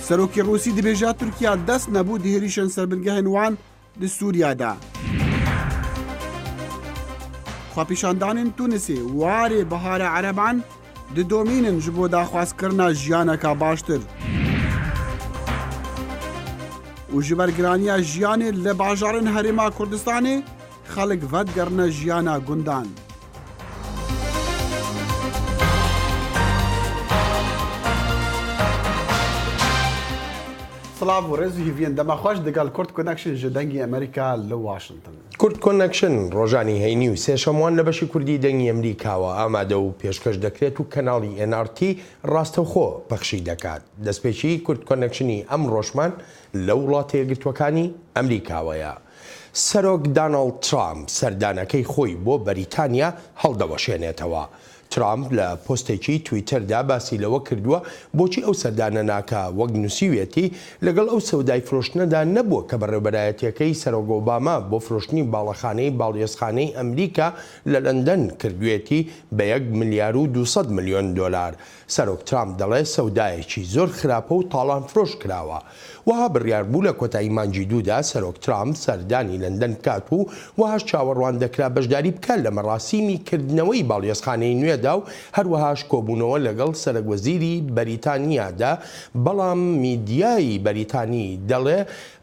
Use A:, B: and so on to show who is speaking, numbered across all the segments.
A: سەرۆکی ڕووسی دەبێژات تورکیا دەست نەبوو هێریشن سەربنگەهێن وان لە سووریادا. خواپیشاندانên Tunisê warê Biharê Ereban didomînin ji bo daxwazkirina jiyaneka baştir. û ji ber giraniya jiyanê li bajarên Herêma Kurdistanê xelk vedgerine jiyana gundan. سلااو و ڕێز و هیڤێن دەمەخۆش دەگەڵ کورد کۆنەکشن ji dengê Amerîka li Washington.
B: کورد کۆنەکشن ڕۆژانی هەینی و سێشەموان لە بەشی کوردی دەنگی ئەمریکاوە ئامادە و پێشکەش دەکرێت و کەناڵی NRT ڕاستەوخۆ پەخشی دەکات. دەستپێکی کورد کۆنەکشنی ئەم ڕۆژمان لە وڵاتە یەکگرتووەکانی ئەمریکاوەیە. سەرۆک داناڵد ترامپ سەردانەکەی خۆی بۆ بەریتانیا هەڵدەوەشێنێتەوە. ترامپ لە پۆستێکی تویتەردا باسی لەوە کردووە بۆچی ئەو سەردانە ناکە وەک نووسیوێتی لەگەڵ ئەو سەودای فرۆشتنەدا نەبووە کە بەڕێوەبەرایەتیەکەی سەرۆک ئۆباما بۆ فرۆشتنی باڵەخانەی باڵیۆزخانەی ئەمریکا لە لەندەن کردوێتی بە 1.2 ملیۆن دۆلار. سەرۆک ترامپ دەڵێ سەودایەکی زۆر خراپە و تاڵان فرۆش کراوە. وها بڕیار بوو لە کۆتایی مانگی دوودا سەرۆک ترامپ سەردانی لەندەن بکات و وهاش چاوەڕوان دەکرا بەشداری بکات لە مەڕاستیمی کردنەوەی باڵیۆزخانەی نوێدا و هەروەهاش کۆبوونەوە لەگەڵ سەرۆکوەزیری بەریتانیادا. بەڵام میدیایی بەریتانی دەڵێ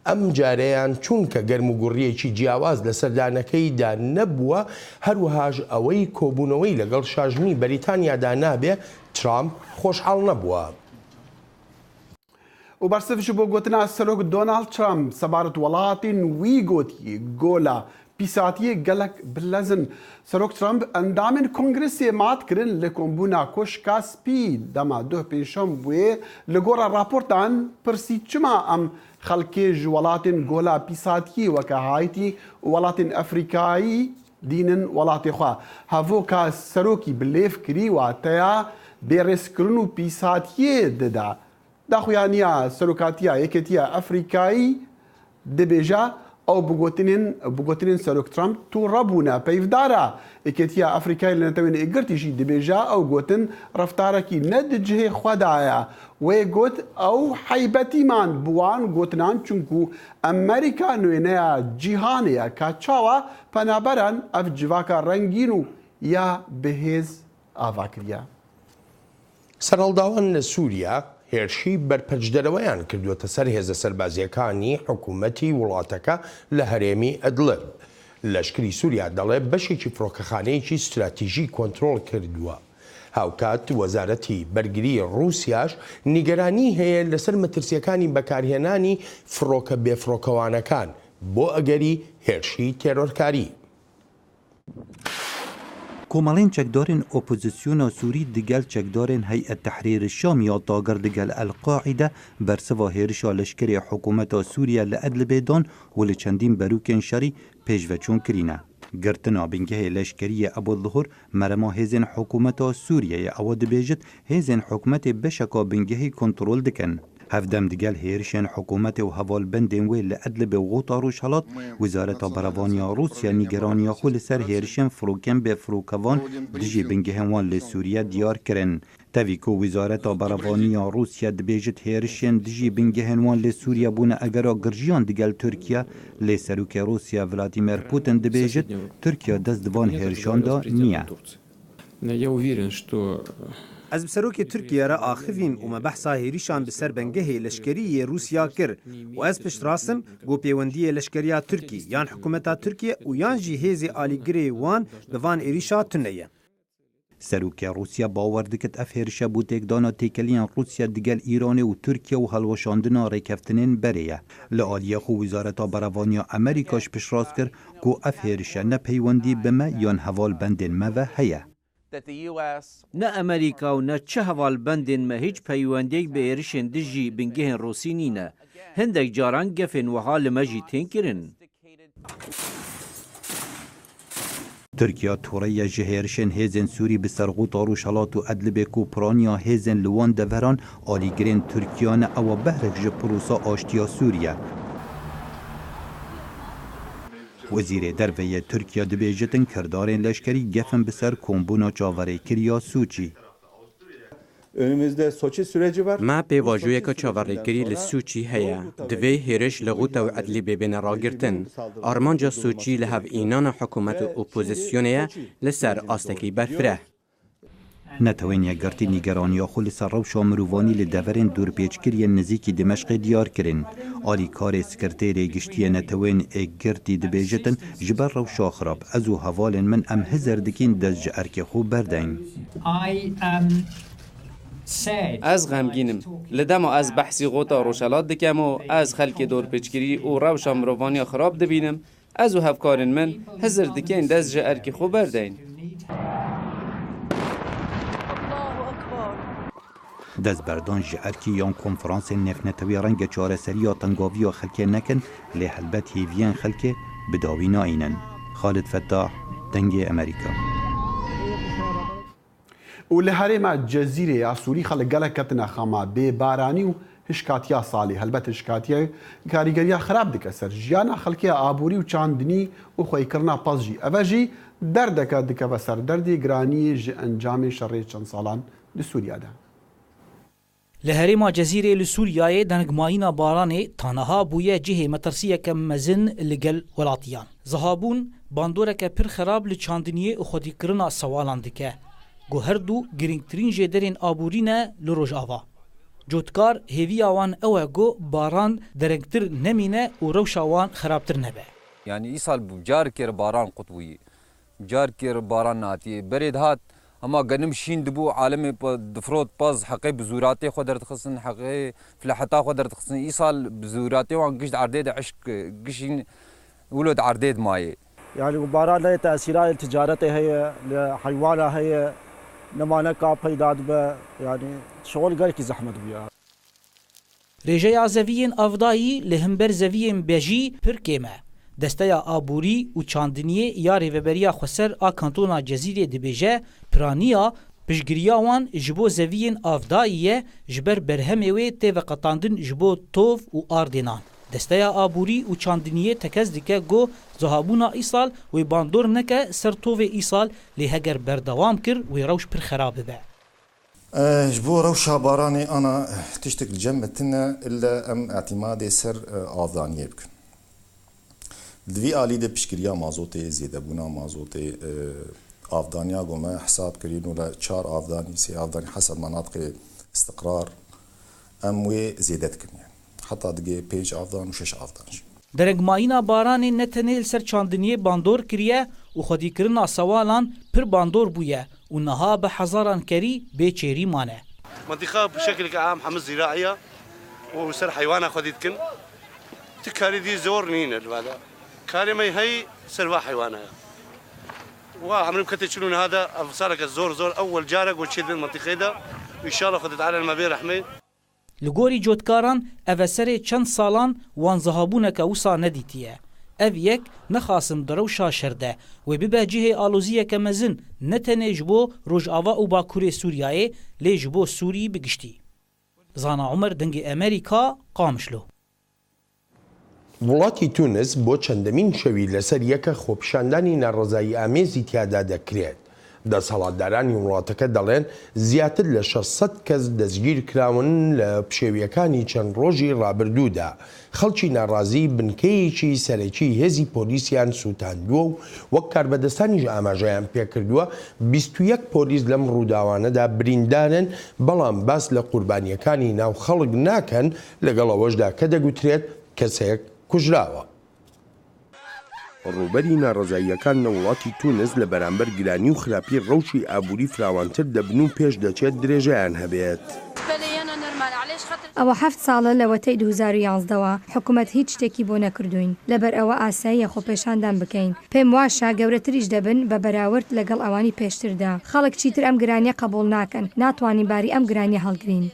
B: ئەم جارەیان چونکە گەرم و گوڕیەکی جیاواز لە سەردانەکەیدا نەبووە هەروەهاش ئەوەی کۆبوونەوەی لەگەڵ شاژنی بەریتانیادا نابێ ترامپ خۆشحاڵ نەبووە.
A: و بەرسەفش بۆ گوتنا سەرۆک دۆناڵد ترامپ سەبارەت وڵاتین وی گوتی گۆلا پیساتیە gelek bilezin. Serok Trump endamên Kongresê mat kirin li kombûna koşka spî dema duh pêşem bûyê li gora raportan pirsî çima em xelkê ji welatên gola pîsatiyê weke Haîtî û welatên Efrîkayî dînin welatê xwe. Hevoka serokî bi lêv kirî wateya bêrêzkirin û pîsatiyê dida. Daxuyaniya serokatiya Yekêtiya Efrîkayî dibêje ئەو بگوتنین سەرۆک ترامپ توو ڕەبوونە پەیڤدارە. یەکێتیە ئەفریکای لە نەتەوێن ئێگرتیشی دەبێژە ئەو گوتن ڕەفتارێکی نەدجهێ خوددایە. وێ گوت ئەو حیبەتیمان بوان گوتنان چونکو ئەمریکا نوێنەیە جیهانەیە کە چاوە پەنابەران ئەف جیواکە ڕەنگین و یا بەهێز ئاواکریە.
B: سەرهەڵداوان لە سووریا هێرشی بەرپەرچدەرەوەیان کردووەتە سەر هێزە سەربازیەکانی حکوومەتی وڵاتەکە لە هەرێمی ئەدلب. لەشکری سووریا دەڵێ بەشێکی فڕۆکەخانەیەکی استراتیژی کۆنتڕۆڵ کردووە. هاوکات وەزارەتی بەرگری ڕووسیاش نیگەرانی هەیە لەسەر مەترسیەکانی بەکارهێنانی فڕۆکە بێفڕۆکەوانەکان بۆ ئەگەری هێرشی تێرۆرکاری.
C: کۆمەڵین چەکدارên ئۆپۆزیسیۆنا سووری دیگەل چەکدارên هەیئەت تەحریر شام یا داگر دیگەل ئەلقاعیدە بەرسەوا هێرشا لەشکرێ حکوومەتا سووریا لە ئەدلبێدان و لە چەندین بەروکên شەڕی پێشڤەچوون کرینە. گرتنا بنگehê leşkeriyê Ebûzuhur merema hêzên حکوومەتا سووریayê ewa dibêjit hêzên حکوومەtê beşeka bingehî kontrol dikin. Hevdem digel hêrişên حکوومەtê û hevalbendên wê li Edlibê û Gota Rûjhelat, Wîzareta Beravaniya Rûsya nîgeraniya xwe li ser hêrişên firokên bêfirokkevan dijî bingehên wan li Sûriye diyar kirin. Tevî ku Wîzareta Beravaniya Rûsya dibêjit hêrişên dijî bingehên wan li Sûriye bûne egera girjiyan digel Tirkiye, lê Serokê Rûsya Vladimir Putin dibêjit Tirkiye dest di van hêrişan da niye.
D: Ez bi serokê Tirkiye re axivîm û me behsa hêrîşan bi ser bengehê leşkeriyê Rûsya kir û ez piştrast im got peywendiyê leşkeriya Tirkî yan hikûmeta Tirkiye û yan jî hêzê alîgirê wan bi van êrîşa tune ye.
C: Serokê Rûsya bawer dikit ev hêrişe bû têkdana têkeliyan Rûsya digel Îranê û Tirkiye û helweşandina rêkeftinên berê ye. Li aliyê xwe Wîzareta Beravaniya Amerîka ji piştrast kir ku ev hêrişe ne peywendî bi me yan hevalbendên me ve heye.
E: Ne Amerîka û ne çi hevalbendên me hiç peywendiyek bi êrişên dijî bingehên Rûsî nîne. Hindek caran gefên wiha li me jî tên kirin.
C: Tirkiya Tureya ji hêrişên hêzên Sûrî bi ser Gota Rûjhelat û Edlibê ku piraniya hêzên li wan deveran alîgirên Tirkiya ne ewa behrek ji pirûsa aştiya Sûriye. Wezîrê derveyê Tirkiye dibêjitin kirdarên leşkerî gefin bi ser kombûna çaverêkiriya Sûçî.
F: Önümüzde Soçi süreci var.
G: ما پێواژوویەکە چاوەڕێگەری لە سوچی هەیە دەوێ هێرش لە غوتە و عەدلی بێبێنە ڕاگرتن ئارمانجا سوچی لە هەڤئینانە حکوومەت و ئۆپۆزیسیۆنەیە لەسەر ئاستەکەی بەرفرە
C: نەتەوەین یەکگرتی نیگەرانیاخۆ لەسەر ڕەوشا مرۆڤانی لە دەڤەرێن دوورپێچکریە نزیکی دمەشقی دیارکردن ئالیکارێ سکرتێرێ گشتیە نەتەوەین ئێکگرتی دەبێژتن ji ber rewşa xirab ez û hevalên min em hizir dikin dest ji erkê xwe berdeyn
H: Ez xemgînim li dema ez behsî gota Roşelat dikem û ez xelkê dorpêçkirî û rewşa mirovaniya xirab dibînim ez û hevkarên min hizir dikin dest ji erkê xwe berdeyn
C: destberdan ji erkî yan konferansên nefnetewiya renge çareseriya tengaviya xelkê nekin lê helbet hêviyên xelkê bi dawî naînin Xalid Fettah dengê Amerîka
A: و لە هەرێما جەزیرەیە سووری خەڵک گەلک کەتنە خەما بێبارانی و هشکاتیا ساڵی هەلبەت هشکاتیە کاریگەریە خراپ دکە سەر ژیانە خەڵکیە ئابووری و چاندنی و خۆیکردنا پەزژی ئەڤەژی دەردەکە دکە بە سەر دەردی گرانی ji ئەنجامی شەڕێ چەند ساڵان لە سووریادا
I: li herêma Cezîrê li Sûriyayê denegmayîna baranê tanaha bûye cihê metirsiyeke mezin li gel welatiyan. Zihabûn bandoreke pir xerab li çandiniyê û xwedîkirina sewalan dike. Gu her du girîngtirîn jê derên aborî ne li Rojava. Cotkar hêviya wan ew e got baran derengtir nemîne û rewşa wan xerabtir nebe.
J: Yani îsal bû carkê baran qutbûyî. Carkê baran natiye berê dihat ama genim şîn dibû alemê difrot paz heqê bi zûratê xwe derdixistin heqê filaheta xwe derdixistin îsal bi zûratê wan gişt erdê de eşk gişîn wilo de erdê dimayê.
K: يعني وباران له تأثيرات التجارة هي لحيوانة هي نمانة كاب هي دادبة يعني شغل قالك زحمة بيها.
I: Rêjeya zeviyên avdayî li hember zeviyên bejî pir kêm e. Desteya aborî û çandiniyê ya rêveberiya xweser a kantona Cezîrê dibêje piraniya piştgiriya wan ji bo zeviyên avdayî ye ji ber berhemê wê tê veqetandin ji bo tov û ardênan. Desteya aborî û çandiniyê tekez dike got zihabûna îsal wê bandor neke ser tovê îsal lê heger berdewam kir wê rewş pir xerab bibe.
L: Ji bo rewşa baranê ana tiştek li cem metine illa em etimadê ser avdaniyê bikin. Di vî alî de piştgiriya mazotê zêdebûna mazotê avdaniya gome hesab kirîn û le 4 avdanî 3 avdanî hesab manatqê istiqrar em wê zêde dikin. Heta digê 5 avdan û 6 avdan.
I: Derengmayîna baranê ne tenê li ser çandiniyê bandor kiriye û xwedîkirina sewalan pir bandor bûye û niha bi hezaran kerî bêçêrî mane.
M: منطقة بشكل عام حمز زراعية وسر حيوانات خديتكن تكاري دي زور نينا هذا كاري ما هي سروا حيوانات وعمرهم كتشلون هذا صارك الزور زور أول جارك وتشيل المنطقة ده وإن شاء الله خدت على المبير رحمي
I: Li gorî cotkaran ev eserê çend salan wan zihabûneke wisa nedîtiye. Ev yek nexasim di rewşa şer de wê bibe cihê aloziyeke mezin ne tenê ji bo Rojava û Bakurê Sûriyayê lê ji bo Sûrî bi giştî. Zana Umer dengê Amerîka Qamişlo.
B: وڵاتی تونس بۆ چەندەمین شەوی لەسەر یەکە خۆپیشاندانی ناڕەزایی ئامێزی تیادا دەکرێت. دەسەڵاتدارانی وڵاتەکە دەڵێن زیاتر لە 600 کەس دەستگیر کراون لە پشێویەکانی چەند ڕۆژی ڕابردوودا. خەڵکی ناڕازی بنکەیەکی سەرەکی هێزی پۆلیسیان سووتاندووە و وەک کاربەدەستانیش ئاماژەیان پێکردووە 21 پۆلیس لەم ڕووداوانەدا بریندارن بەڵام باس لە قوربانیەکانی ناو خەڵک ناکەن لەگەڵەوەشدا کە دەگوترێت کەسێک کوژراوە. ڕووبەری ناڕەزاییەکان لە وڵاتی تونس لە بەرامبەر گرانی و خراپی ڕەوشی ئابووری فراوانتر دەبن و پێش دەچێت درێژەیان هەبێت.
N: ئەوە 7 ساڵە لەوەتەی 2011ەوە حکوومەت هیچ شتێکی بۆ نەکردوین لەبەر ئەوە ئاساییە خۆپێشاندان بکەین. پێم واشە گەورەتریش دەبن بە بەراورد لەگەڵ ئەوانی پێشتردا. خەڵک چیتر ئەم گرانیە قبول ناکەن ناتوانین باری ئەم گرانیە هەڵگرین.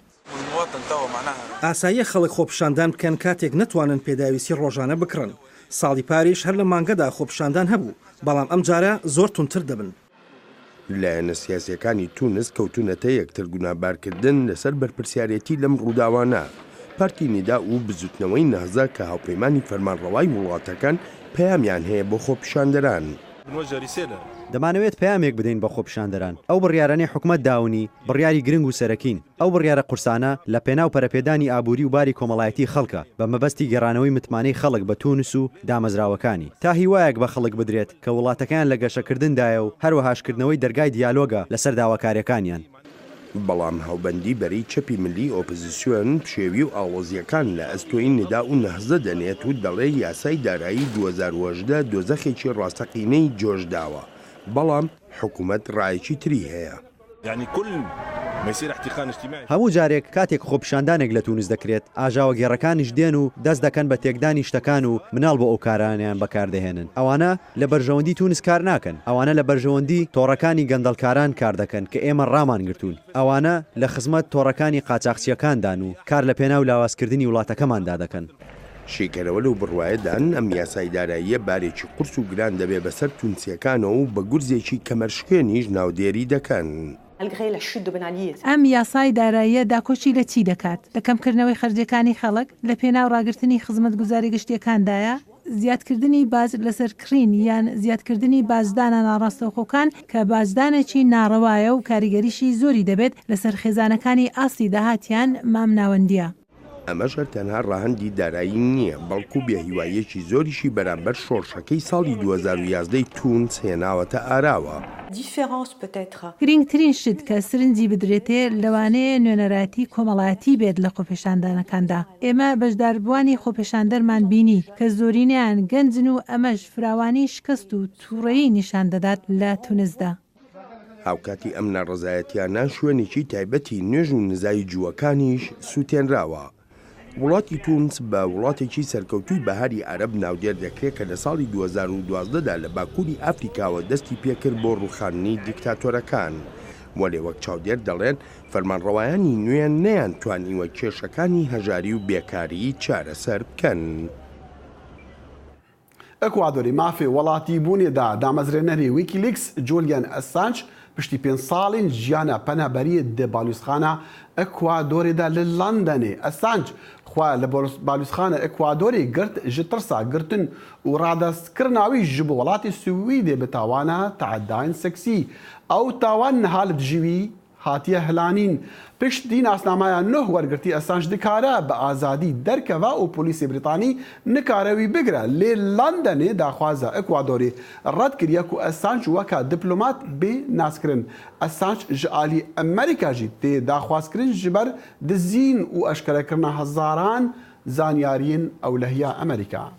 D: ئاساییە خەڵک خۆپیشاندان بکەن کاتێک نەتوانن پێداویستی ڕۆژانە بکڕن. ساڵی پاریش هەر لە مانگەدا خۆپیشاندان هەبوو بەڵام ئەم جارە زۆر تونتر دەبن.
B: لایەنە سیاسیەکانی تونس کەوتونەتە یەکتر گونابارکردن لەسەر بەرپرسیارەتی لەم ڕووداوانە. پارتی نیدا و بزوتنەوەی نەهزە کە هاوپەیمانی فەرمانڕەوای وڵاتەکان پەیامیان هەیە بۆ خۆپیشاندەران.
O: دەمانەوێت پەیامێک بدەین بە خۆپیشاندەران ئەو بڕیارانەی حکومەت داونی بڕیاری گرنگ و سەرەکین ئەو بڕیارە قورسانە لە پێناو پەرەپێدانی ئابووری و باری کۆمەڵایەتی خەڵکە بە مەبەستی گەڕانەوەی متمانەی خەڵک بە تونس و دامەزراوەکانی تا هیوایەک بە خەڵک بدرێت کە وڵاتەکان لە گەشەکردندایە و هەروەهاشکردنەوەی دەرگای دیالۆگە لەسەر داواکاریەکانیان.
B: بەڵام هەوبەندی بەرەی چەپی ملی ئۆپۆزیسیۆن پشێوی و ئاڵۆزیەکان لە ئەستۆی ندا و نەهزە دەنێت و دەڵێ یاسای دارایی 2010 دۆزەخێکی ڕاستەقینەی جۆشداوە بەڵام حکوومەت ڕایەکی تری هەیە.
O: هەموو جارێک کاتێک خۆپیشاندانێک لە تونس دەکرێت ئاژاوە گێڕەکانیش دێن و دەست دەکەن بە تێکدانی شتەکان و مناڵ بۆ ئەو کارانیان بەکاردەهێنن. ئەوانە لە بەرژەوەندی تونس کار ناکەن، ئەوانە لە بەرژەوەندی تۆڕەکانی گەندەڵکاران کار دەکەن کە ئێمە ڕامان گرتوون. ئەوانە لە خزمەت تۆڕەکانی قاچاقچیەکاندان و کار لە پێناو لاوازکردنی وڵاتەکەماندا دەکەن.
B: شێکەرەوە لەو بڕواایەدان ئەم یاسای داراییە بارێکی قورس و گران دەبێ بەسەر تونسیەکانەوە و بە گورزێکی کەمەرشکێنیش ناودێری دەکەن.
P: ئەم یاسای داراییە داکۆچی لە چی دەکات؟ لە کەمکردنەوەی خەرجەکانی خەڵک لە پێناو ڕاگررتنی خزمەتگوزاری گشتیەکاندایە، زیادکردنی باز لەسەر کڕین یان زیادکردنی بازدانە ناڕاستەوخۆکان کە بازدانێکی ناڕەوایە و کاریگەریشی زۆری دەبێت لەسەر خێزانەکانی ئاستی داهاتیان مام ناوەندیە.
B: ئەمەشەر تەنها ڕاهەندی دارایی نییە بەڵکو بێهیواییەکی زۆریشی بەرامبەر شۆڕشەکەی ساڵی 2011 تونس هێناوەتە ئاراوە.
P: گرنگترین شت کە سرنجی بدرێتێ لەوانەیە نوێنەراتی کۆمەڵایەتی بێت لە خۆپێشاندانەکاندا. ئێمە بەشداربووانی خۆپێشاندەرمان بینی کە زۆرینیان گەنجن و ئەمەش فراوانی شکست و تووڕەیی نیشان دەدات لە تونسدا.
B: هاوکاتی ئەم ناڕزایەتیانە شوێنێکی تایبەتی نوێژ و نزایی جووەکانیش سووتێنراوە. وڵاتی تونس بە وڵاتێکی سەرکەوتووی بەهاری عەرەب ناودێر دەکرێت کە لە ساڵی 2012دا لە باکووری ئافریکاوە دەستی پێکرد بۆ ڕووخاندنی دیکتاتۆرەکان. وەلێ وەک چاودێر دەڵێن فەرمانڕەوایانی نوێیان نەیان توانیوە کێشەکانی هەژاری و بێکاری چارەسەر بکەن.
A: ئەکوادۆری مافێ وڵاتی بوونێدا دامەزرێنەری ویکیلیکس جۆلیان ئەسانج پشتی 5 ساڵین ژیانە پەنابەری دە بالوسخانە ئەکوادۆرێدا لە لەندەنێ. ئەسانج خوا لە بالوسخانە ئەکوادۆری گرت ji tirsa girtin û radestkirinawi ji bo welatê Swîdê bi tawana teedayên seksî ew tawan niha li dijî hatiye hilanîn. Piştî nasnamaya nûh wergirtî Assange dikare bi azadî derkeve û polîsê Brîtanî nikare wî bigire. Lê Londonê daxwaza Ekwadorê red kiriye ku Assange weka diplomat bê naskirin. Assange ji alî Amerîka jî tê daxwazkirin ji ber dizîn û eşkerekirina hezaran zanyariyên ewlehiya Amerîka.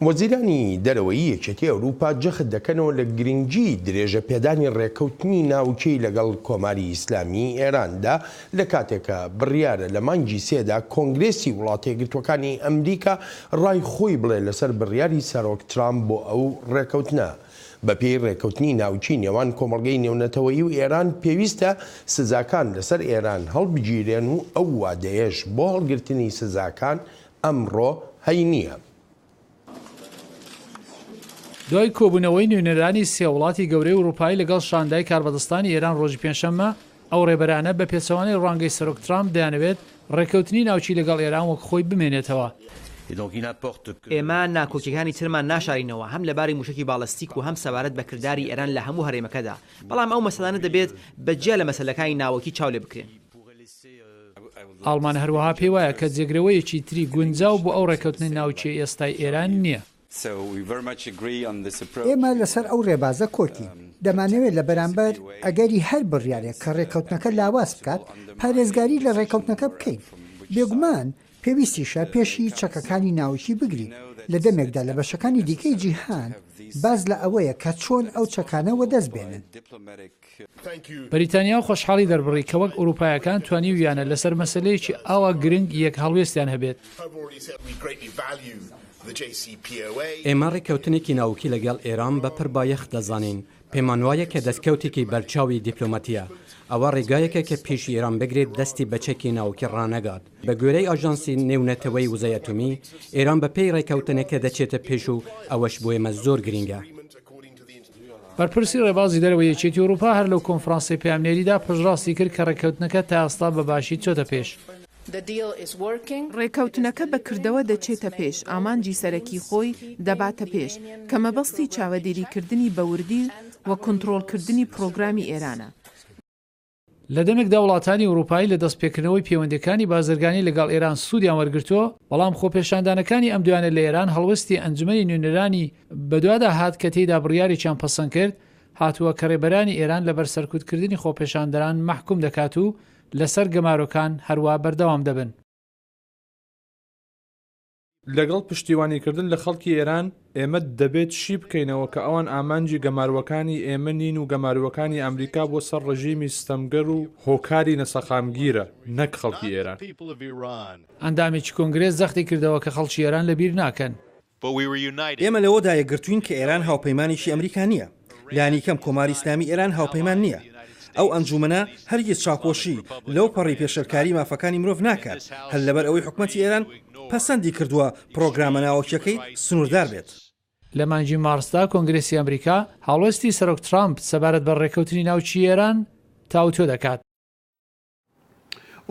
B: وەزیرانی دەرەوەی یەکێتی ئەوروپا جەخت دەکەنەوە لە گرنگجی درێژە پێدانی ڕێکەوتنی ناوچەی لەگەڵ کۆماری ئیسلامی ئێراندا لە کاتێکە بڕیارە لە مانگی سێدا کۆنگرێسی وڵاتە یەکگرتووەکانی ئەمریکا ڕای خۆی بڵێ لەسەر بڕیاری سەرۆک ترامپ بۆ ئەو ڕێکەوتنە. بەپێی ڕێکەوتنی ناوچی نێوان کۆمەڵگەی نێونەتەوەیی و ئێران پێویستە سزاکان لەسەر ئێران هەڵبگیرێن و ئەو وادەیەش بۆ هەڵگرتنی سزاکان ئەمڕۆ هەی نییە.
Q: دوای کۆبوونەوەی نوێنەرانی سێ وڵاتی گەورەی ئەوروپایی لەگەڵ شاندای کاربەدەستانی ئێران ڕۆژی پێنجشەممە ئەو ڕێبەرانە بە پێچەوانەی ڕوانگەی سەرۆک ترامپ دەیانەوێت ڕێکەوتنی ناوچی لەگەڵ ئێران وەک خۆی بمێنێتەوە.
R: ئێمە ناکۆکیەکانی ترمان ناشارینەوە هەم لەباری موشکی باڵستیک و هەم سەبارەت بە کردداری ئێران لە هەموو هەرێمەکەدا. بەڵام ئەو مەسەلانە دەبێت بەجێ لە مەسەلەکانی ناوەکی چاو لێ بکرێن.
Q: ئاڵمان هەروەها پێی وایە کە جێگرەوەیەکی تری گونجاو بۆ ئەو ڕێکەوتنی ناوچی ئێستای ئێران نییە.
S: ئێمە لەسەر ئەو ڕێبازە کۆتین دەمانەوێت لە بەرامبەر ئەگەری هەر بڕیارێک کە ڕێکەوتنەکە لاواز بکات پارێزگاری لە ڕێکەوتنەکە بکەین. بێگومان پێویستیشە پێشی چەکەکانی ناوچی بگرین لە دەمێکدا لە بەشەکانی دیکەی جیهان باز لە ئەوەیە کە چۆن ئەو چەکانەوە دەست بێنن.
Q: بەریتانیا خۆشحاڵی دەربڕی کە وەک ئەوروپایەکان توانی ویانە لەسەر مەسلەیەکی ئاوا گرنگ یەک هەڵوێستیان هەبێت.
G: ئێمە ڕێکەوتنێکی ناوکی لەگەڵ ئێران بە پڕ بایەخت دەزانین. پێمان وایە کە دەستکەوتێکی بەرچاوی دیپلۆماتیە. ئەوە ڕێگایەکە کە پێشی ئێران بگرێت دەستی بەچێکی ناوکی ڕانەگات. بە گوێرەی ئاژانسی نێونەتەوەی وزەی ئەتۆمی ئێران بە پێی ڕێکەوتنەکە دەچێتە پێش و ئەوەش بۆ ئێمە زۆر گرینگە.
Q: بەرپرسی ڕێبازی دەرەوەی یەکێتی ئەوروپا هەر لەو کۆنفرانسی پەیامنێریدا پشتڕاستی کرد کە ڕێکەوتنەکە تا ئێستا بەباشی چۆتە پێش.
T: ڕێکەوتنەکە بەکردەوە دەچێتە پێش ئامانجی سەرەکی خۆی دەباتە پێش کە مەبەستی چاوەدێریکردنی بەوردی و کۆنتڕۆڵکردنی پرۆگرامی ئێرانە.
Q: لە دەمێکدا وڵاتانی ئەوروپایی لە دەستپێکردنەوەی پەیوەندەکانی بازرگانی لەگەڵ ئێران سوودیان وەرگرتووە، بەڵام خۆپێشاندانەکانی ئەم دوانە لە ئێران هەڵوەستی ئەنجومەنی نوێنەرانی بەدووادا هات کە تێیدا بڕیاریان پەسەند کرد هاتووە کە ڕێبەرانی ئێران لە بەرسەرکوتکردنی خۆپێشاندەران مەحکوم دەکات و لەسەر گەمارۆکان هەروە بەردەوام دەبن.
F: لەگەڵ پشتیوانیکردن لە خەڵکی ئێران ئێمە دەبێت شی بکەینەوە کە ئەوان ئامانجی گەماروەکانی ئێمە نین و گەماروەکانی ئەمریکا بۆ سەر ڕژیمی ستەمگەر و هۆکاری نەسەخامگیرە نەک خەڵکی ئێران.
Q: ئەندامێکی کۆنگرێس زەختی کردەوە کە خەڵکی ئێران لەبیر ناکەن.
U: ئێمە لەوەدا یەکگرتوین کە ئێران هاوپەیمانێکی ئەمریکا نییە، لانی کەم کۆماری ئیسلامی ئێران هاوپەیمان نییە. ئەو ئەنجومەنە هەرگیز چاپۆشی لەو پەڕی پێشەرکاری مافەکانی مرۆڤ ناکات هەر لەبەر ئەوەی حکومەتی ئێران پەسەندی کردووە پرۆگرامە ناوەکیەکەی سنووردار بێت.
Q: لە مانجی مارسدا کۆنگرێسی ئەمریکا هەڵوەستی سەرۆک ترامپ سەبارەت بە ڕێکەوتنی ناوچی ئێران تاوتۆ دەکات.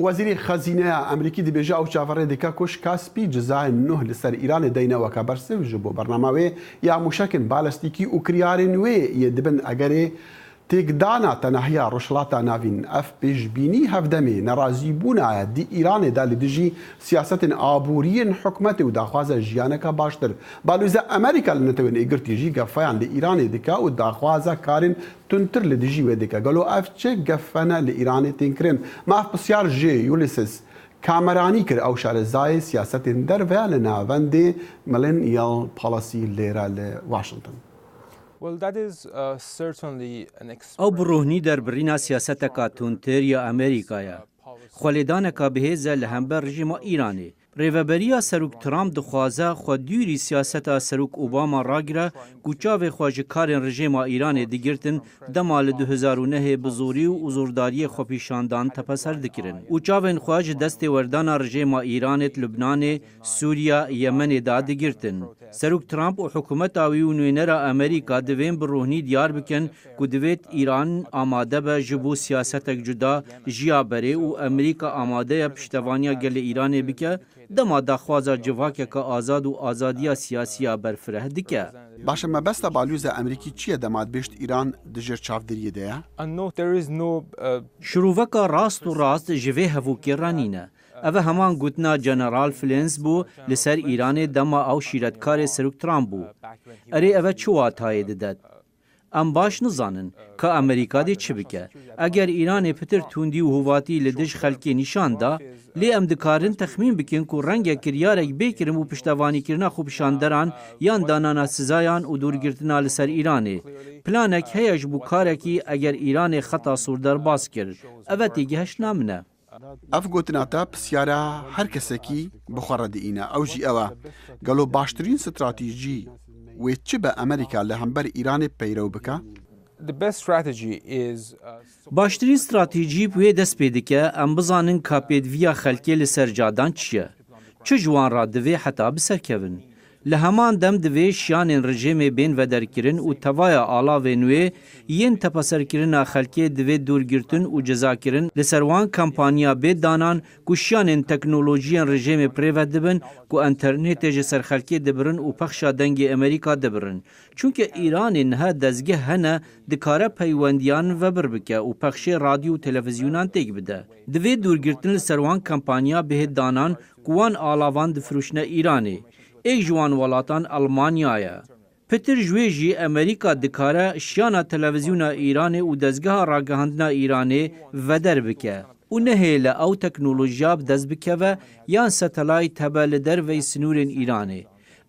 A: وەزیری خەزینەیە ئەمریکی دەبێژە ئەو چاوەڕێ دەکا کۆش کاسپی جزای 9 لەسەر ئیرانê دەینەوە کە بەرسەوژ بۆ بەرناماوێ یا موشەکن بالەستیکی و کریارên wê yê dibin egerê تێکدانا تەنەهیا ڕۆژهەڵاتە ناوین ئەف پێشبینی هەفدەمێ نەڕازیبوونایە دی ئیرانێدا لە دژی سیاستên ئابووریên حکومەتê و daxwaza jiyaneka baştir. Balûze Amerîka li netewên êgirtî jî gefeyan li Îranê dike û daxwaza karên tuntir li dijî wê dike. Gelo ev çi gefene li Îranê tên kirin. Me ev pisyar jê Ulysses kameranî kir ew şarezayê siyasetên derve li navendê Millennial Policy lêre li Washington.
E: ئەو بڕۆهنی دەربڕینا سیاسەتەکە تونتر یا ئەمریکایە خۆلێدانەکە بەهێزە لە هەمبەر ڕژیمە ئیرانê ڕێڤەبەریya سەرۆک ترامپ dixwaze xwe dûrî siyaseta Serok Obama ragire ku çavê xwe ji karên rejêma Îranê digirtin dema li 2009 bi zorî û zordariyê xwepîşandan tepeser dikirin û çavên xwe ji destê werdana rejêma Îranê Lubnanê, Sûriya, Yemenê da digirtin. Serok Trump û hikûmeta wî û nûnera Amerîka divên bi rohnî diyar bikin ku divêt Îran amade be ji bo siyasetek cuda jiya berê û Amerîka amade ye piştevaniya gelê Îranê bike dema daxwaza civakeka azad û azadiya siyasiya berfireh dike.
A: Başa me besta balûza Amerîkî çi ye demadbêjt İran di jêr çavderiyê de ye?
E: Şirûveka rast û rast ji vê hevokê ranîne. Ev heman gotina General Flins bû li ser Îranê dema ew şîretkarê Serok Trump bû. Erê ev çi watayê didet? Em baş nizanin ka Amerîka dê çi bike. Eger Îranê pitir tundî û hivatî li dij xelkê nîşan da, lê em dikarin texmîn bikin ku rengek kiryarek bêkirim û piştevanîkirina xwepîşanderan yan danana sizayan û dûrgirtina li ser Îranê. Planek heye ji bo karekî eger Îranê xeta sûrderbas kir. Ev têgiheş namine.
A: Ev gotina te pisyara her kesekî bixwe diîne. Ew jî ew e. Gelo baştirîn stratejî wê çi be Amerîka li hember Îranê peyrew bike?
E: Baştirîn stratejî wê dest pê dike em bizanin ka pêdiviya xelkê li ser cadan çi ye. Çi ji wan ra divê heta biserkevin. Li heman dem divê şiyanên rejêmê bên vederkirin û tevaya alavên wê yên tepeserkirina xelkê divê dûrgirtin û cezakirin li ser wan kampanya bêdanan ku şiyanên teknolojiyên rejêmê prêve dibin ku internetê ji ser xelkê dibirin û pexşa dengê Amerîka dibirin. Çunke Îranê niha dezgeh hene dikare peywendiyan vebir bike û pexşê radyo û televizyonan têk bide. Divê dûrgirtin li ser wan kampanya bêdanan ku wan alavan difirûşne Îranê. Êk ji wan welatan Almanyaya. Pitir ji wê jî Amerîka dikare şiyana televizyona Îranê û dezgeha ragihandina Îranê veder bike. û nehêle ew teknolojiya bi dest bikeve yan satelayt hebe li dervey sinûrên Îranê.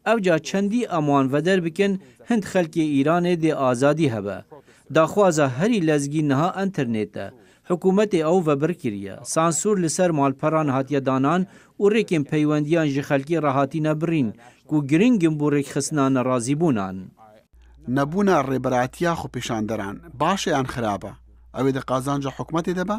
E: Ev ca çendî em wan veder bikin hind xelkê Îranê dê azadî hebe. Daxwaza herî lezgî niha internête. Hikûmetê ew vebir kiriye. Sansûr li ser malperan hatiye danan û rêkên peywendiyan ji xelkê rahatîne birîn ku giringin bû rêkxistina nerazîbûnan.
A: Nebûna rêberatiya xwepêşanderan baş e yan xirab e? Ew ê di qazanca hikûmetê de be?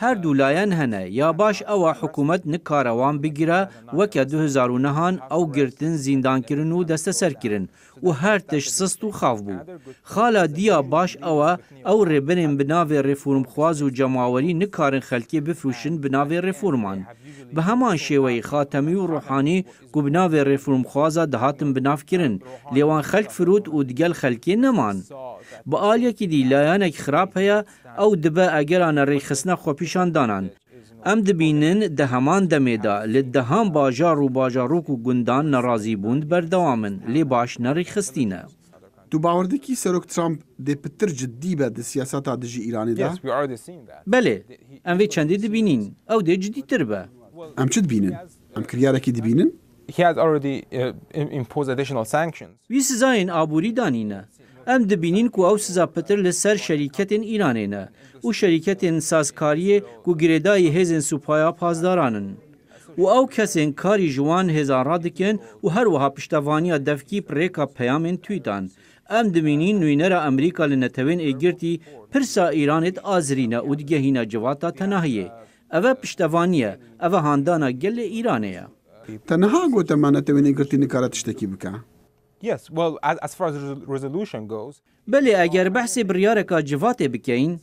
E: هەردوو لایەن هەنە یا باش ئەوە حکوومەت نکارەوان بگیرە وەکە 2009 ئەو گرتن زیندانکردن و دەستە سەرکردن و هەر تش سست و خاف بوو. خالا دییا باش ئەوە ئەو ڕێبنێن بناوێ ڕێفورمخواز و جەماوەری نکارن خەلکێ بفروشن بناوێ ڕێفورمان. بە هەمان شێوەی خاتەمی و ڕۆحانی و بناوێ ڕێفورمخوازە دەهاتن بنافکردن لێوان خەلک فرود و دگەل خەلکێ نەمان. بە ئالێکی دی لایەنێک خراپ هەیە ئەو دبە ئەگەرانە ڕێخستنە خۆپیشاندانان. ئەم دبینن دە هەمان دەمێدا لە دەهام باژار و باژاڕووک و گوندان نەڕازی بوون بەردەوامن لێ باش نەڕێخستینە.
A: تو باوەردێکی سەرۆک ترامپ دێ پتر جددی بە سیاسەتا دژی ئیرانیدا؟
E: بەلێ ئەم وێ چەندێ دبینین ئەو دێ جدیتر بە.
A: ئەم چ دبینن؟ ئەم کریارێکی دبینن؟
E: وی سزایên ئابووری دانینە. ئەم دبینین ku ئەو سزا پتر li ser şerîketên Îranê û şerîketên sazkariyê ku girêdayê hêzên supaya pazdaran in. û ew kesên karî ji wan hêzan radikin û her wiha piştevaniya devkî pirêka peyamên twîtan. Em dibînin nûînera Amerîka li netewên êgirtî pirsa Îranê azirîne û digehîne civata tenahiyê. Ev e piştevaniye, ev e handana gelê Îranê ye.
A: Tenha gote me netewên êgirtî nikare tiştekî bike.
E: Belê eger behsê biryareka civatê bikeyin,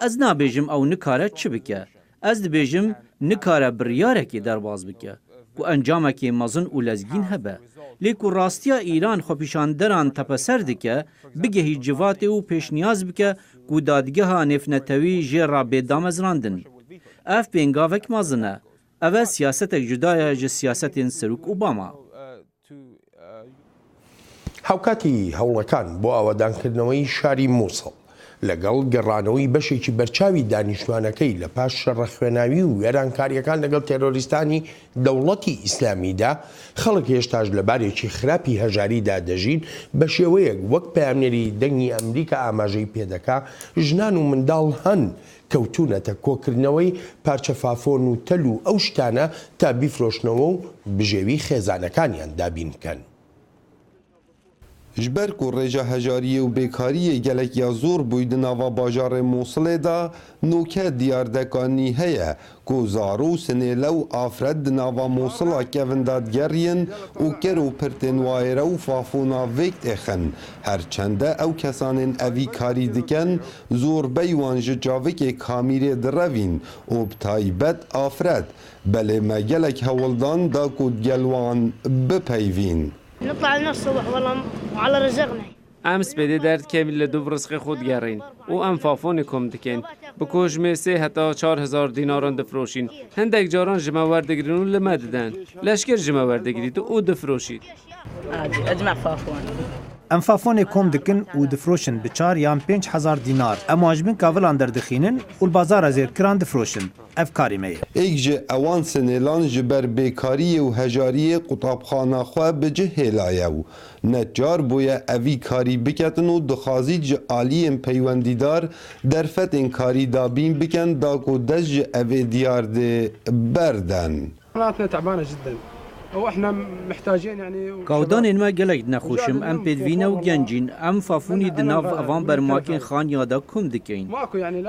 E: ez nabêjim ew nikare çi bike. Ez dibêjim nikare biryarekê derbas bike ku encamekê mezin û lezgîn hebe. Lê ku rastiya Îran xwepîşanderan tepeser dike, bigehî civatê û pêşniyaz bike ku dadgeha nêfnetewî jê ra bêdamezrandin. Ev pêngavek mezin e. Ev e siyasetek cuda ye ji siyasetên Serok Obama.
B: هاوکاتی هەوڵەکان بۆ ئاوادانکردنەوەی شاری مووسڵ لەگەڵ گەڕانەوەی بەشێکی بەرچاوی دانیشتوانەکەی لە پاش شەڕە خوێناوی و وێرانکاریەکان لەگەڵ تێرۆریستانی دەوڵەتی ئیسلامیدا خەڵک هێشتاش لە بارێکی خراپی هەژاریدا دەژین بە شێوەیەک وەک پەیامنێری دەنگی ئەمریکا ئاماژەی پێدەکا ژنان و منداڵ هەن کەوتونەتە کۆکردنەوەی پارچە فافۆن و تەل و ئەو شتانە تا بیفرۆشنەوە و بژێوی خێزانەکانیان دابین بکەن.
H: ji ber ku rêja hejariyê û bêkariyê gelek ya zor bûy di nava bajarê Mosilê da nûke diyardekanî heye ku zarû sinêle û afret di nava Mosila kevin dadgeriyin û ker û pirtên waêre û fafûna vêk dêxin. Her çende ew kesanên evî karî dikin zorbey wan ji çavekê kamîrê direvîn û bi taybet afret. Belê me gelek hewildan da ku gel wan bipeyvîn.
V: نطلع لنا الصبح والله وعلى رزقنا.
W: امس بدي درد كامل لدو برزق خود گرین و ام فافون کم دکن بکوش میسه حتی 4000 دیناران دفروشین هندک جاران جمع وردگرین و لما ددن لشکر جمع وردگرید و دفروشید
V: اجمع فافون
D: ام فافونê kom dikin û difroşin bi 4 yan 5000 dînar. Em ajbin kavilan derdixînin û bazara zêrkiran difroşin. Ev karî me ye.
H: Êk ji ewan sinêlan ji ber bêkariyê û hejariyê qutabxana xwe bi cih hêlaye û neçar bûye evî karî biketin û dixwazî ji aliyên peywendîdar derfetên karî dabîn bikin da ku dest ji evê diyar dê berden.
E: Kawdanên me gelek nexweşim em pêdivîne û gencîn em fafûnî di nav evan bermakên xaniya da kum dikeyn.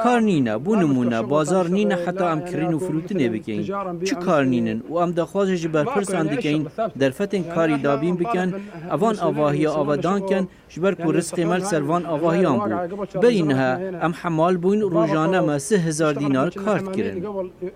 E: Kar nîne bû nimûne bazar nîne heta em kirîn û firûtinê bikeyn. Çi kar nînin û em dixwazê ji ber pirsan dikeyn derfetên karî dabîn bikin evan avahiya avadankin ji ber ku rizqê me li ser van avahiyan bû. Berî niha em hemal bûn rojane me 3000 dînar kar dikirin.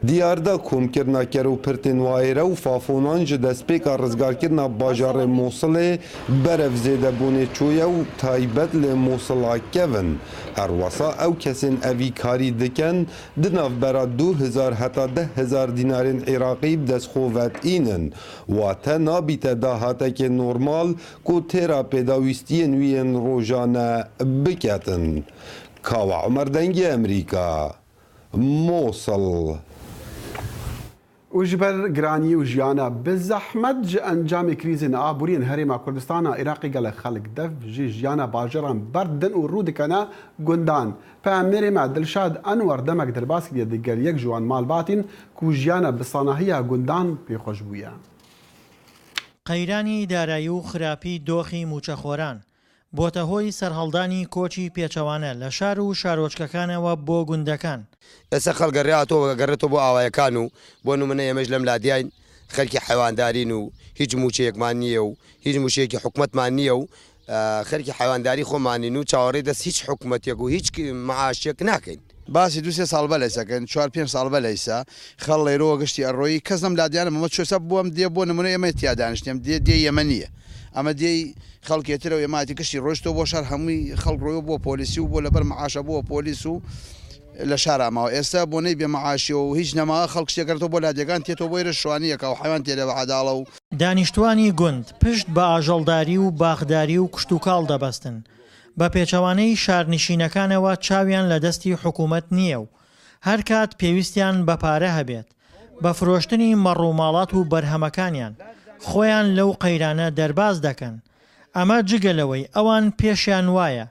H: Diyarda komkirina ker û pirtên waêre û fafûnan ji destpêka rizgarkirina bajarê Mosilê berev zêdebûnê çûye û taybet lê Mosila kevin. Her wesa ew kesên evî karî dikin di navbera 2000 heta 10000 dînarên Iraqî bi destxovetînin. Wate nabîte dahatekê normal ku têra pêdawîstiyên wî yên rojane biketin. Kawa Umer Dengê Amerîka, Mosil.
A: و ji ber giraniyê û jiyana bi zehmet ji encamê krîzên aboriyên Herêma Kurdistana Iraqê gelek xelk dev ji jiyana bajaran berdin û rû dikene gundan. Peyamnêrê me Dilşad Enwer demek dirbas kiriye digel yek ji wan malbatîn ku jiyana bi sanahiya gundan pêxweş bûye.
X: قەیرانی دارایی و خراپی دۆخی موچەخۆران
C: بۆتە هۆی سەرهەڵدانی کۆچی پێچەوانە لە شار و شارۆچکەکانەوە بۆ گوندەکان.
J: ئێستا خەڵگەڕاتەوە گەڕێتەوە بۆ ئاوایەکان و بۆ نمونە ئێمەش لەم لادیاین خەرکی حیواندارین و هیچ موچەیەکمان نییە و هیچ موشەیەکی حکوومەتمان نییە و خەرکی حیوانداری خۆمانین و چاوەڕێ دەست هیچ حکوومەتێک و هیچ معاشێک ناکەین.
K: باسی دوسێ ساڵ بە لەیسەکەن 4-5 ساڵ بە لەیسا خەڵ لێرەوە گشتی ئەڕۆیی کەس نەم لادیانە مەمە چۆسە بووم دێ بۆ نمونە ئێمە تیادانشتیم دێ ئێمە نییە ئەمە دێی خەڵکێترەوە ئێماتی کەشتی ڕۆشتەوە بۆ شار هەمووی خەڵ ڕۆیە بۆ پۆلیسی و بۆ لەبەر معاشە بووە پۆلیس و لە شاراماوە ئێستا بۆ نەی بێ معاشی و هیچ نەما خەڵک شتێکەکەێتەوە بۆ لادیەکان تێتەوە بۆی ڕشوانیەکە و حیوان تێرە بە عەداڵە و
C: دانیشتوانی گوند پشت بە ئاژەڵداری و باخداری و کشت و کاڵ دەبەستن بە پێچەوانەی شارنشینەکانەوە چاویان لە دەستی حکوومەت نییە و هەر کات پێویستیان بە پارە هەبێت بە فرۆشتنی مەڕووماڵات و بەرهەمەکانیان خۆیان لەو قەیرانە دەرباز دەکەن. ئەمە جگەلەوەی ئەوان پێشیان وایە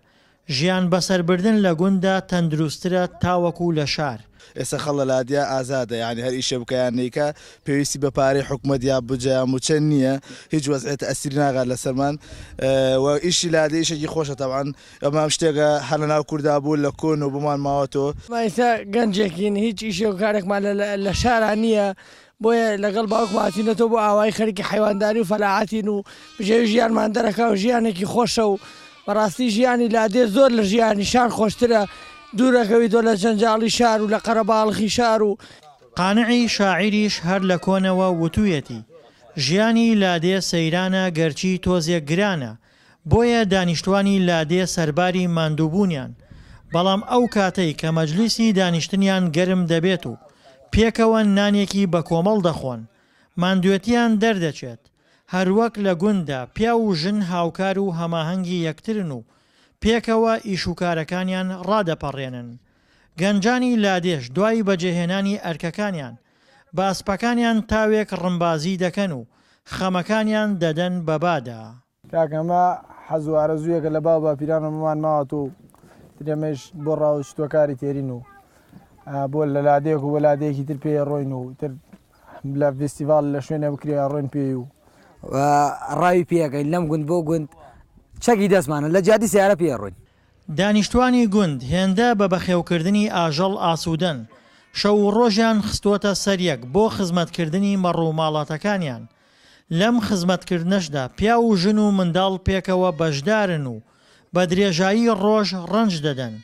C: ژیان بەسەربردن لە گوندا تەندروسترە تاوەکو لە شار.
K: ئێستا خەڵ لە لادیا ئازادە یعنی هەر ئیشە بکەیان نیکە پێویستی بە پارەی حکوومەت یا بجیان موچەند نییە هیچ وەزعێتە ئەسیری ناگات لە سەرمان و ئیشی لادە ئیشێکی خۆشە تەوان ئەمام شتێکە هەر لە ناو کووردا بوو لە کۆن و بمان ماوەتەوە
V: ئێستا گەنجێکین هیچ ئیشێ و کارێکمان لە شاران نییە بۆیە لەگەڵ باوکماتینەوە بۆ ئاوای خەریکی حیوانداری و فەلاعاتین و بژێوی ژیانمان دەرەکە و ژیانێکی خۆشە و بەڕاستی ژیانی لادێ زۆر لە ژیانی شار خۆشترە دوورەکەوی تۆ لە جەنجاڵی شار و لە قەرەباڵخی شار و
C: قانعی شاعیریش هەر لە کۆنەوە وتوویەتی ژیانی لادێ سەیرانە گەرچی تۆزێک گرانە بۆیە دانیشتوانی لادێ سەرباری ماندووبوونیان بەڵام ئەو کاتەی کە مەجلیسی دانیشتنیان گەرم دەبێت و پێکەوە نانێکی بە کۆمەڵ دەخۆن ماندوێتیان دەردەچێت هەروەک لە گوندا پیا و ژن هاوکار و هەماهەنگی یەکترن و پێکەوە ئیشوکارەکانیان ڕادەپەڕێنن. گەنجانی لادێش دوای بەجێهێنانی ئەرکەکانیان باسپەکانیان تاوێک ڕمبازی دەکەن و خەمەکانیان دەدەن بەبادا.
X: کاکەمە حەزوارە زوویەکە لە باو باپیرانە مەمان ماوەت و درێمەش بۆ ڕاوشتۆکاری تێرین و بۆ لە لادێک و وەلادەیەکی تر پێ ڕۆین و تر لە فستیڤال لە شوێنە بکرێ ڕۆین پێی و
Y: ڕاوی پێەکەین لەم گوند بۆ گوند چەکی دەستمانە لە جادی سیارە پێڕۆین.
C: دانیشتوانی گوند هێندە بە بەخێوکردنی ئاژەڵ ئاسوودەن شەو ڕۆژیان خستوۆتە سەریەک بۆ خزمەتکردنی مەڕووماڵاتەکانیان. لەم خزمەتکردنەشدا پیا و ژن و منداڵ پێکەوە بەشدارن و بە درێژایی ڕۆژ ڕەنج دەدەن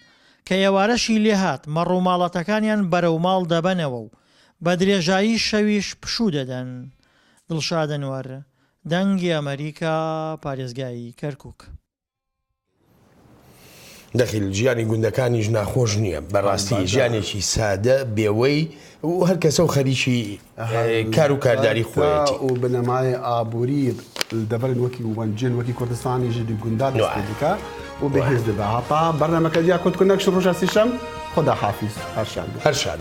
C: کە ئێوارەشی لێهات مەڕووماڵەتەکانیان بەرەو ماڵ دەبەنەوە و بە درێژایی شەویش پشوو دەدەن. دڵشادنوەر دەنگی ئەمریکا پارێزگایی کەرکووک.
B: دەخیل ژیانی گوندەکانیش ناخۆش نییە بەڕاستی ژیانێکی سادە بێوەی و هەر کەسە و خەریکی کار و کارداری خۆیەتی
A: و بنەمای ئابووری دەبەرن وەکی وەنجن وەکی کوردستانی ژدی گوندا دەستێکە و بەهێز دەبە هەتا بەرنامەکە دیا کۆتکردنەکش ڕۆژە سێشەم خۆدا حافیز هەر شاد.